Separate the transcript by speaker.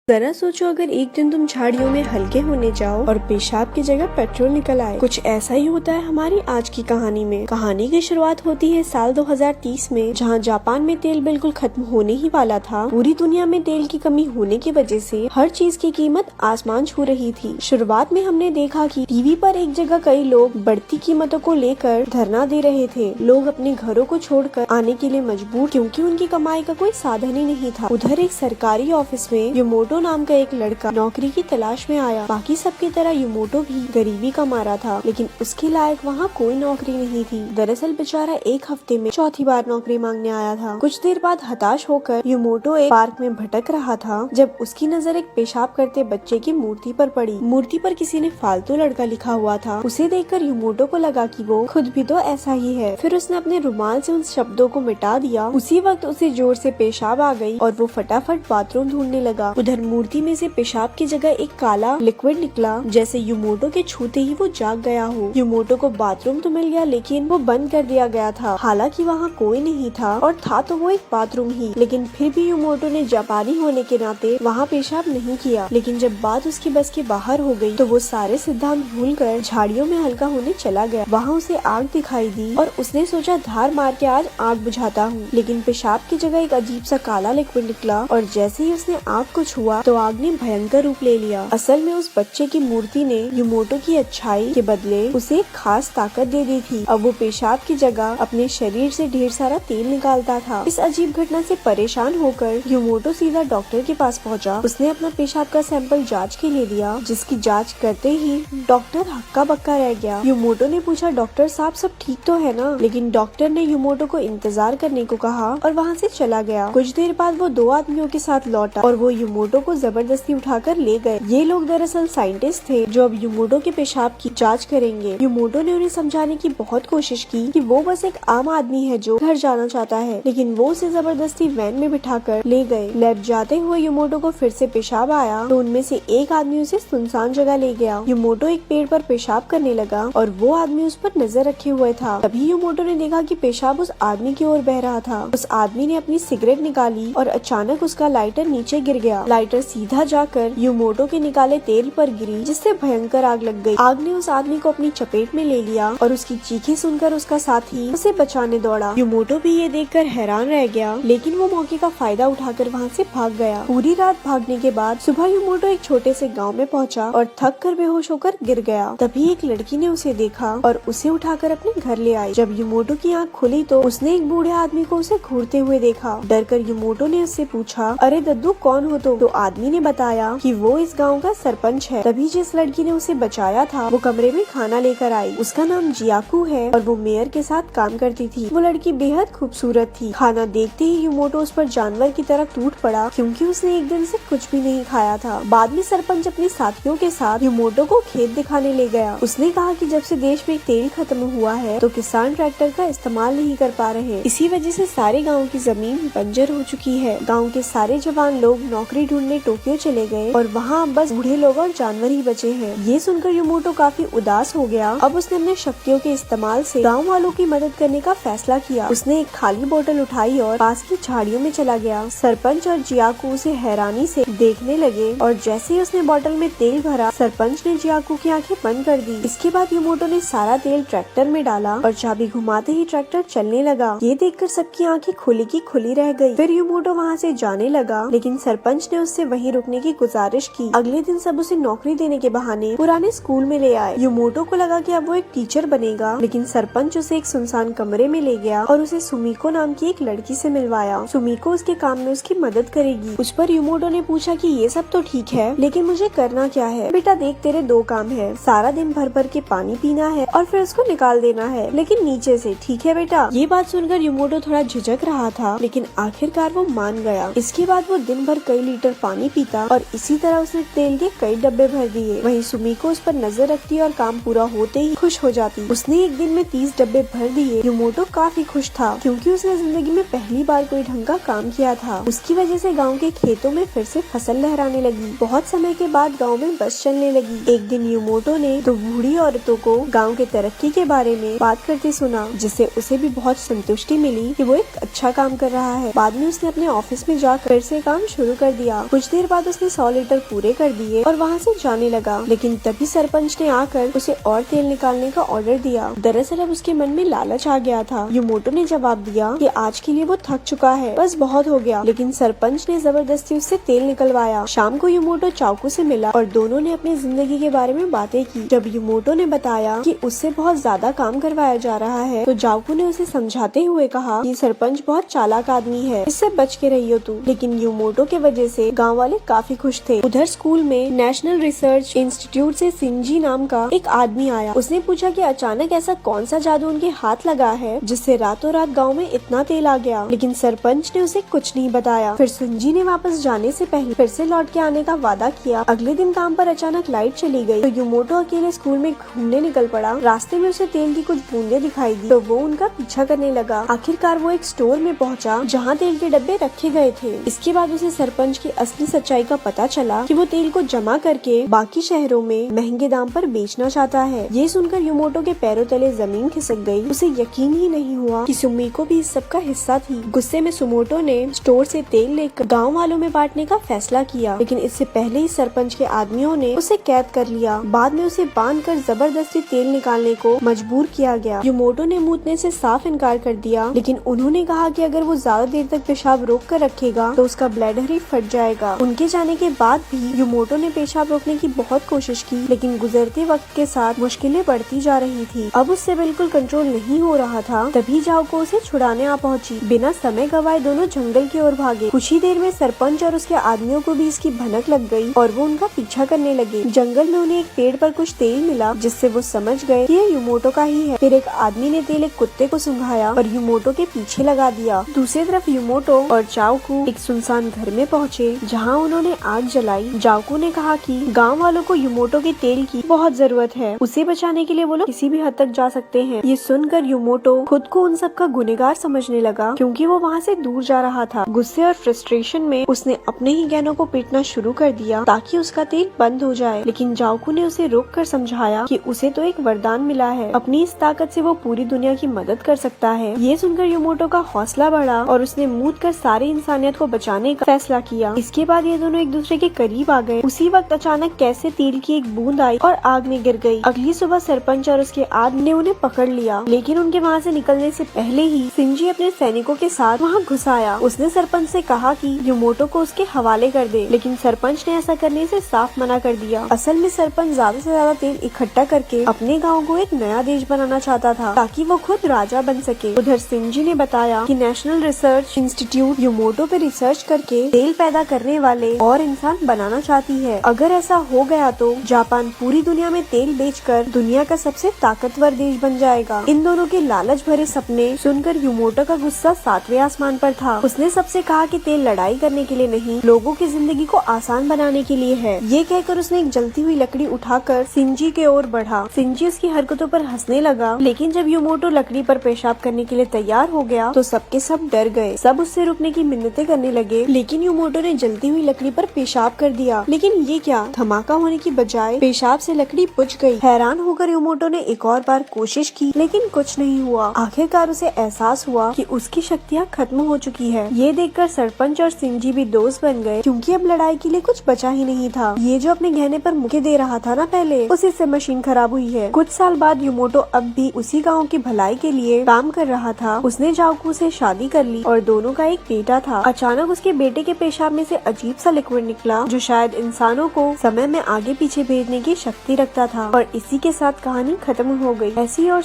Speaker 1: जरा सोचो अगर एक दिन तुम झाड़ियों में हल्के होने जाओ और पेशाब की जगह पेट्रोल निकल आए। कुछ ऐसा ही होता है हमारी आज की कहानी में। कहानी की शुरुआत होती है साल 2030 में, जहां जापान में तेल बिल्कुल खत्म होने ही वाला था। पूरी दुनिया में तेल की कमी होने की वजह से हर चीज की कीमत आसमान छू रही थी। शुरुआत में हमने देखा कि टीवी पर एक जगह कई लोग बढ़ती कीमतों को लेकर धरना दे रहे थे। लोग अपने घरों को छोड़कर आने के लिए मजबूर, क्योंकि उनकी कमाई का कोई साधन ही नहीं था। उधर एक सरकारी ऑफिस में युमोटो नाम का एक लड़का नौकरी की तलाश में आया। बाकी सबकी तरह युमोटो भी गरीबी का मारा था, लेकिन उसके लायक वहाँ कोई नौकरी नहीं थी। दरअसल बेचारा एक हफ्ते में चौथी बार नौकरी मांगने आया था। कुछ देर बाद हताश होकर युमोटो एक पार्क में भटक रहा था, जब उसकी नजर एक पेशाब करते बच्चे की मूर्ति पर पड़ी। मूर्ति पर किसी ने फालतू लड़का लिखा हुआ था। उसे देखकर युमोटो को लगा कि वो खुद भी तो ऐसा ही है। फिर उसने अपने रुमाल से उन शब्दों को मिटा दिया। उसी वक्त उसे जोर से पेशाब आ गई और वो फटाफट बाथरूम ढूंढने लगा। उधर मूर्ति में से पेशाब की जगह एक काला लिक्विड निकला, जैसे युमोटो के छूते ही वो जाग गया हो। युमोटो को बाथरूम तो मिल गया, लेकिन वो बंद कर दिया गया था। हालांकि वहाँ कोई नहीं था, और था तो वो एक बाथरूम ही, लेकिन फिर भी युमोटो ने जापानी होने के नाते वहाँ पेशाब नहीं किया। लेकिन जब बात उसकी बस के बाहर हो गई तो वो सारे सिद्धांत भूलकर झाड़ियों में हल्का होने चला गया। वहाँ उसे आग दिखाई दी और उसने सोचा धार मार के आज आग बुझाता हूँ। लेकिन पेशाब की जगह एक अजीब सा काला लिक्विड निकला, और जैसे ही उसने आग को छुआ तो आग ने भयंकर रूप ले लिया। असल में उस बच्चे की मूर्ति ने युमोटो की अच्छाई के बदले उसे एक खास ताकत दे दी थी। अब वो पेशाब की जगह अपने शरीर से ढेर सारा तेल निकालता था। इस अजीब घटना से परेशान होकर युमोटो सीधा डॉक्टर के पास पहुंचा। उसने अपना पेशाब का सैंपल जांच के लिए दिया, जिसकी जांच करते ही डॉक्टर हक्का बक्का रह गया। युमोटो ने पूछा, डॉक्टर साहब सब ठीक तो है ना? लेकिन डॉक्टर ने युमोटो को इंतजार करने को कहा और वहाँ से चला गया। कुछ देर बाद वो दो आदमियों के साथ लौटा और वो युमोटो को जबरदस्ती उठाकर ले गए। ये लोग दरअसल साइंटिस्ट थे जो अब युमोटो के पेशाब की जांच करेंगे। युमोटो ने उन्हें समझाने की बहुत कोशिश की कि वो बस एक आम आदमी है जो घर जाना चाहता है, लेकिन वो उसे जबरदस्ती वैन में बिठाकर ले गए। लैब जाते हुए युमोटो को फिर से पेशाब आया तो उनमें से एक आदमी उसे सुनसान जगह ले गया। युमोटो एक पेड़ पर पेशाब करने लगा और वो आदमी उस पर नजर रखे हुए था। तभी युमोटो ने देखा कि पेशाब उस आदमी की ओर बह रहा था। उस आदमी ने अपनी सिगरेट निकाली और अचानक उसका लाइटर नीचे गिर गया। लाइटर सीधा जाकर युमोटो के निकाले तेल पर गिरी, जिससे भयंकर आग लग गई। आग ने उस आदमी को अपनी चपेट में ले लिया और उसकी चीखें सुनकर उसका साथी उसे बचाने दौड़ा। युमोटो भी ये देखकर हैरान रह गया, लेकिन वो मौके का फायदा उठाकर वहाँ से भाग गया। पूरी रात भागने के बाद सुबह युमोटो एक छोटे से गाँव में पहुँचा और थक कर बेहोश होकर गिर गया। तभी एक लड़की ने उसे देखा और उसे उठाकर अपने घर ले आई। जब युमोटो की आँख खुली तो उसने एक बूढ़े आदमी को उसे घूरते हुए देखा। डरकर युमोटो ने उससे पूछा, अरे दद्दू कौन हो तुम? तो आदमी ने बताया कि वो इस गांव का सरपंच है। तभी जिस लड़की ने उसे बचाया था वो कमरे में खाना लेकर आई। उसका नाम जियाकू है और वो मेयर के साथ काम करती थी। वो लड़की बेहद खूबसूरत थी। खाना देखते ही युमोटो उस पर जानवर की तरह टूट पड़ा, क्योंकि उसने एक दिन से कुछ भी नहीं खाया था। बाद में सरपंच अपने साथियों के साथ युमोटो को खेत दिखाने ले गया। उसने कहा कि जब से देश में तेल खत्म हुआ है तो किसान ट्रैक्टर का इस्तेमाल नहीं कर पा रहे। इसी वजह से सारे गाँव की जमीन बंजर हो चुकी है। गाँव के सारे जवान लोग नौकरी ढूंढने टोक्यो चले गए और वहाँ बस बूढ़े लोग और जानवर ही बचे हैं। ये सुनकर युमोटो काफी उदास हो गया। अब उसने अपने शक्तियों के इस्तेमाल से गांव वालों की मदद करने का फैसला किया। उसने एक खाली बोतल उठाई और पास की झाड़ियों में चला गया। सरपंच और जियाकू उसे हैरानी से देखने लगे और जैसे ही उसने बोतल में तेल भरा, सरपंच ने जियाकू की आंखें बंद कर दी। इसके बाद युमोटो ने सारा तेल ट्रैक्टर में डाला और चाबी घुमाते ही ट्रैक्टर चलने लगा। ये देखकर सबकी आंखें खुली की खुली रह गई। फिर युमोटो वहाँ से जाने लगा, लेकिन सरपंच ने उससे वहीं रुकने की गुजारिश की। अगले दिन सब उसे नौकरी देने के बहाने पुराने स्कूल में ले आए। युमोटो को लगा कि अब वो एक टीचर बनेगा, लेकिन सरपंच उसे एक सुनसान कमरे में ले गया और उसे सुमिको नाम की एक लड़की से मिलवाया। सुमिको उसके काम में उसकी मदद करेगी। उस पर युमोटो ने पूछा कि ये सब तो ठीक है, लेकिन मुझे करना क्या है? बेटा देख, तेरे दो काम है, सारा दिन भर भर के पानी पीना है और फिर उसको निकाल देना है, लेकिन नीचे से, ठीक है बेटा? ये बात सुनकर युमोटो थोड़ा झिझक रहा था, लेकिन आखिरकार वो मान गया। इसके बाद वो दिन भर कई लीटर पानी पीता और इसी तरह उसने तेल के कई डब्बे भर दिए। वहीं सुमिको उस पर नजर रखती और काम पूरा होते ही खुश हो जाती। उसने एक दिन में 30 डब्बे भर दिए। युमोटो काफी खुश था, क्योंकि उसने जिंदगी में पहली बार कोई ढंग का काम किया था। उसकी वजह से गांव के खेतों में फिर से फसल लहराने लगी। बहुत समय के बाद गांव में बस चलने लगी। एक दिन युमोटो ने दो बूढ़ी औरतों को गांव के तरक्की के बारे में बात करते सुना, जिससे उसे भी बहुत संतुष्टि मिली कि वो एक अच्छा काम कर रहा है। बाद में उसने अपने ऑफिस में जाकर फिर से काम शुरू कर दिया। कुछ कुछ देर बाद उसने 100 लीटर पूरे कर दिए और वहाँ से जाने लगा, लेकिन तभी सरपंच ने आकर उसे और तेल निकालने का ऑर्डर दिया। दरअसल अब उसके मन में लालच आ गया था। युमोटो ने जवाब दिया कि आज के लिए वो थक चुका है, बस बहुत हो गया, लेकिन सरपंच ने जबरदस्ती उससे तेल निकलवाया। शाम को युमोटो चाकू से मिला और दोनों ने अपनी जिंदगी के बारे में बातें की। जब युमोटो ने बताया कि उससे बहुत ज्यादा काम करवाया जा रहा है, तो चाकू ने उसे समझाते हुए कहा कि सरपंच बहुत चालाक आदमी है, इससे बच के रहियो तू। लेकिन युमोटो के वजह से गाँव वाले काफी खुश थे। उधर स्कूल में नेशनल रिसर्च इंस्टीट्यूट से सिंजी नाम का एक आदमी आया। उसने पूछा कि अचानक ऐसा कौन सा जादू उनके हाथ लगा है जिससे रातों रात गांव में इतना तेल आ गया, लेकिन सरपंच ने उसे कुछ नहीं बताया। फिर सिंजी ने वापस जाने से पहले फिर से लौट के आने का वादा किया। अगले दिन काम पर अचानक लाइट चली गई, तो युमोटो अकेले स्कूल में घूमने निकल पड़ा। रास्ते में उसे तेल की कुछ बूंदे दिखाई दी, तो वो उनका पीछा करने लगा। आखिरकार वो एक स्टोर में पहुंचा जहां तेल के डब्बे रखे गए थे। इसके बाद उसे सरपंच की असली सच्चाई का पता चला कि वो तेल को जमा करके बाकी शहरों में महंगे दाम पर बेचना चाहता है। ये सुनकर युमोटो के पैरों तले जमीन खिसक गई। उसे यकीन ही नहीं हुआ कि सुमिको भी इस सब का हिस्सा थी। गुस्से में सुमोटो ने स्टोर से तेल लेकर गांव वालों में बांटने का फैसला किया, लेकिन इससे पहले ही सरपंच के आदमियों ने उसे कैद कर लिया। बाद में उसे बांधकर जबरदस्ती तेल निकालने को मजबूर किया गया। युमोटो ने मूतने से साफ इनकार कर दिया, लेकिन उन्होंने कहा कि अगर वो ज्यादा देर तक पेशाब रोक कर रखेगा तो उसका ब्लैडर ही फट जाएगा। उनके जाने के बाद भी युमोटो ने पेशाब रोकने की बहुत कोशिश की, लेकिन गुजरते वक्त के साथ मुश्किलें बढ़ती जा रही थी। अब उससे बिल्कुल कंट्रोल नहीं हो रहा था। तभी जाओको उसे छुड़ाने आ पहुंची। बिना समय गवाए दोनों जंगल की ओर भागे। कुछ ही देर में सरपंच और उसके आदमियों को भी इसकी भनक लग गई और वो उनका पीछा करने लगे। जंगल में उन्हें एक पेड़ पर कुछ तेल मिला, जिससे वो समझ गए कि ये युमोटो का ही है। फिर एक आदमी ने तेल एक कुत्ते को सुंघाया और युमोटो के पीछे लगा दिया। दूसरी तरफ युमोटो और चाओकू एक सुनसान घर में पहुँचे, जहाँ उन्होंने आग जलाई। जाओकू ने कहा कि गाँव वालों को युमोटो के तेल की बहुत जरूरत है, उसे बचाने के लिए वो लोग किसी भी हद तक जा सकते हैं। ये सुनकर युमोटो खुद को उन सब का गुनहगार समझने लगा, क्योंकि वो वहाँ से दूर जा रहा था। गुस्से और फ्रस्ट्रेशन में उसने अपने ही गहनों को पीटना शुरू कर दिया ताकि उसका तेल बंद हो जाए। लेकिन जाओकू ने उसे रोक कर समझाया कि उसे तो एक वरदान मिला है, अपनी इस ताकत से वो पूरी दुनिया की मदद कर सकता है। ये सुनकर युमोटो का हौसला बढ़ा और उसने मूत कर सारी इंसानियत को बचाने का फैसला किया। इसके बाद ये दोनों एक दूसरे के करीब आ गए। उसी वक्त अचानक कैसे तेल की एक बूंद आई और आग में गिर गई। अगली सुबह सरपंच और उसके आदमी ने उन्हें पकड़ लिया, लेकिन उनके वहाँ से निकलने से पहले ही सिंजी अपने सैनिकों के साथ वहाँ घुस आया। उसने सरपंच से कहा कि युमोटो को उसके हवाले कर दे, लेकिन सरपंच ने ऐसा करने से साफ मना कर दिया। असल में सरपंच ज्यादा से ज्यादा तेल इकट्ठा करके अपने गाँव को एक नया देश बनाना चाहता था, ताकि वो खुद राजा बन सके। उधर सिंजी ने बताया कि नेशनल रिसर्च इंस्टीट्यूट युमोटो पे रिसर्च करके तेल पैदा करने वाले और इंसान बनाना चाहती है। अगर ऐसा हो गया तो जापान पूरी दुनिया में तेल बेचकर दुनिया का सबसे ताकतवर देश बन जाएगा। इन दोनों के लालच भरे सपने सुनकर युमोटो का गुस्सा 7वें आसमान पर था। उसने सबसे कहा कि तेल लड़ाई करने के लिए नहीं, लोगों की जिंदगी को आसान बनाने के लिए है। ये कहकर उसने एक जलती हुई लकड़ी उठाकर सिंजी के ओर बढ़ा। सिंजी उसकी हरकतों पर हंसने लगा, लेकिन जब युमोटो लकड़ी पर पेशाब करने के लिए तैयार हो गया तो सबके सब डर गए। सब उससे रुकने की मिन्नतें करने लगे, लेकिन युमोटो ने जलती हुई लकड़ी पर पेशाब कर दिया। लेकिन ये क्या, धमाका होने की बजाय पेशाब से लकड़ी बुझ गई। हैरान होकर युमोटो ने एक और बार कोशिश की, लेकिन कुछ नहीं हुआ। आखिरकार उसे एहसास हुआ कि उसकी शक्तियाँ खत्म हो चुकी है। ये देखकर सरपंच और सिंजी भी दोस्त बन गए, क्योंकि अब लड़ाई के लिए कुछ बचा ही नहीं था। ये जो अपने गहने पर मुके दे रहा था ना पहले, उसी से मशीन खराब हुई है। कुछ साल बाद युमोटो अब भी उसी गाँव की भलाई के लिए काम कर रहा था। उसने जाओकू से शादी कर ली और दोनों का एक बेटा था। अचानक उसके बेटे के पेशाब में से अजीब सा लिक्विड निकला, जो शायद इंसानों को समय में आगे पीछे भेजने की शक्ति रखता था। और इसी के साथ कहानी खत्म हो गई। ऐसी और